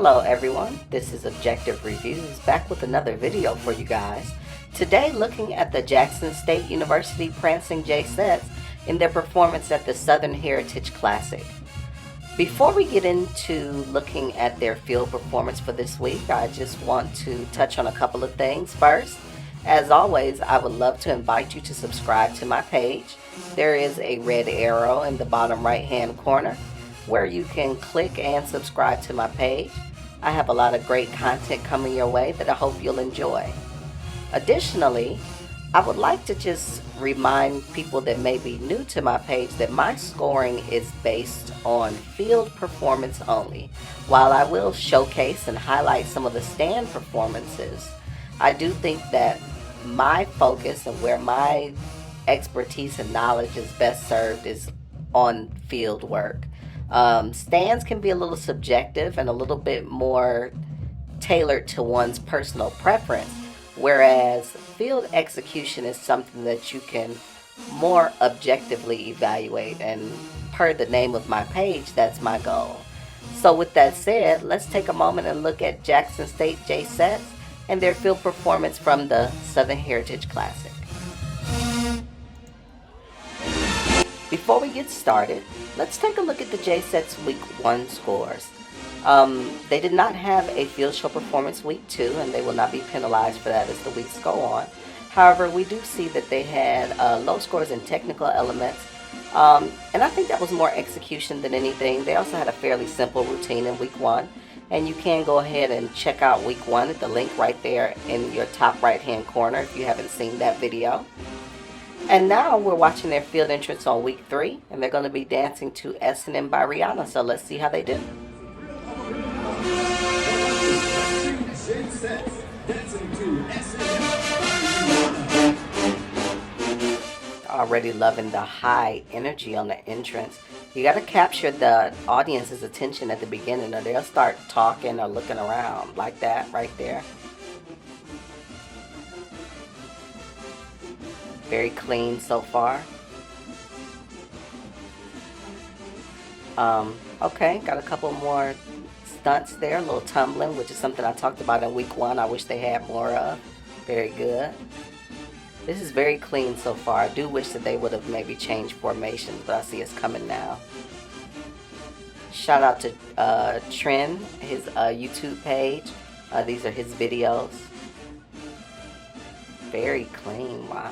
Hello everyone, this is Objective Reviews back with another video for you guys. Today looking at the Jackson State University Prancing JSETs in their performance at the Southern Heritage Classic. Before we get into looking at their field performance for this week, I just want to touch on a couple of things. First, as always, I would love to invite you to subscribe to my page. There is a red arrow in the bottom right hand corner where you can click and subscribe to my page. I have a lot of great content coming your way that I hope you'll enjoy. Additionally, I would like to just remind people that may be new to my page that my scoring is based on field performance only. While I will showcase and highlight some of the stand performances, I do think that my focus and where my expertise and knowledge is best served is on field work. Stands can be a little subjective and a little bit more tailored to one's personal preference, whereas field execution is something that you can more objectively evaluate, and per the name of my page, that's my goal. So with that said, let's take a moment and look at Jackson State JSETs and their field performance from the Southern Heritage Classic. Before we get started, let's take a look at the JSETs Week 1 scores. They did not have a field show performance Week 2, and they will not be penalized for that as the weeks go on. However, we do see that they had low scores in technical elements, and I think that was more execution than anything. They also had a fairly simple routine in Week 1, and you can go ahead and check out Week 1 at the link right there in your top right hand corner if you haven't seen that video. And now we're watching their field entrance on Week 3, and they're going to be dancing to S&M by Rihanna, so let's see how they do. Already loving the high energy on the entrance. You got to capture the audience's attention at the beginning, or they'll start talking or looking around like that right there. Very clean so far. Okay, got a couple more stunts there. A little tumbling, which is something I talked about in Week 1. I wish they had more of. Very good. This is very clean so far. I do wish that they would have maybe changed formations, but I see it's coming now. Shout out to Trent, his YouTube page. These are his videos. Very clean, wow.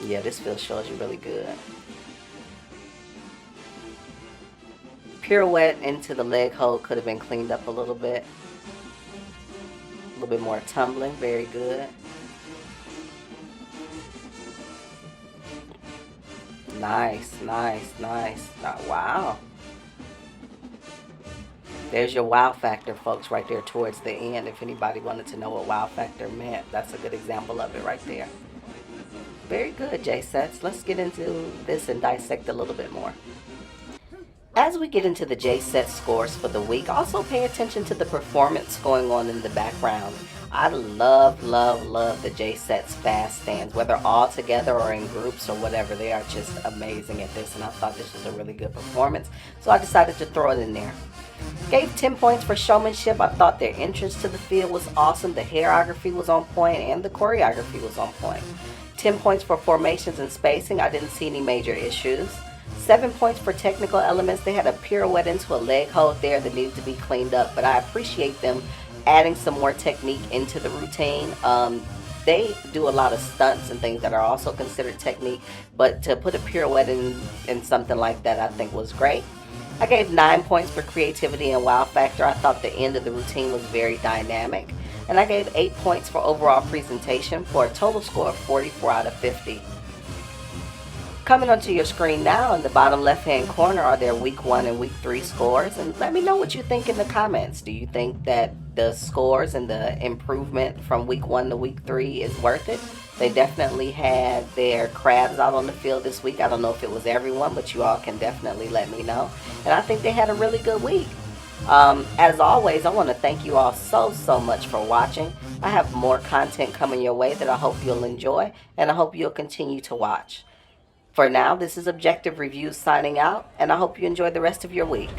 Yeah, this field shows you really good. Pirouette into the leg hold could have been cleaned up a little bit. A little bit more tumbling, very good. Nice, nice, nice. Wow. There's your wow factor, folks, right there towards the end. If anybody wanted to know what wow factor meant, that's a good example of it right there. Very good, JSETs. Let's get into this and dissect a little bit more. As we get into the JSET scores for the week, also pay attention to the performance going on in the background. I love, love, love the JSETs fast stands, whether all together or in groups or whatever. They are just amazing at this, and I thought this was a really good performance, so I decided to throw it in there. Gave 10 points for showmanship. I thought their entrance to the field was awesome. The choreography was on point, and the choreography was on point. 10 points for formations and spacing. I didn't see any major issues. 7 points for technical elements. They had a pirouette into a leg hold there that needed to be cleaned up, but I appreciate them adding some more technique into the routine. They do a lot of stunts and things that are also considered technique, but to put a pirouette in something like that, I think was great. I gave 9 points for creativity and wow factor. I thought the end of the routine was very dynamic. And I gave 8 points for overall presentation for a total score of 44 out of 50. Coming onto your screen now in the bottom left hand corner are their Week 1 and Week 3 scores, and let me know what you think in the comments. Do you think that the scores and the improvement from Week 1 to Week 3 is worth it? They definitely had their crabs out on the field this week. I don't know if it was everyone, but you all can definitely let me know. And I think they had a really good week. As always, I want to thank you all so much for watching. I have more content coming your way that I hope you'll enjoy, and I hope you'll continue to watch. For now, this is Objective Reviews signing out, and I hope you enjoy the rest of your week.